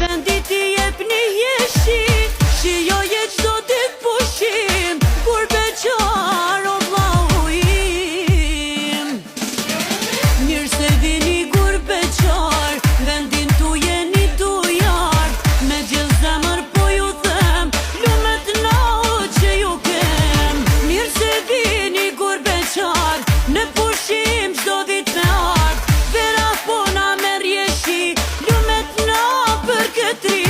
vendi ti jep një jeshi, shijoje qdo dit pushim, kur beqar o vlau im. Mirë se vini kur beqar, vendin tu jeni tu jar, me gjithë zemër po ju them, lumet na o që ju kem. Mirë se vini kur beqar, në pushim qdo dit me art, vera pona me rjeshi, lumet na për këtë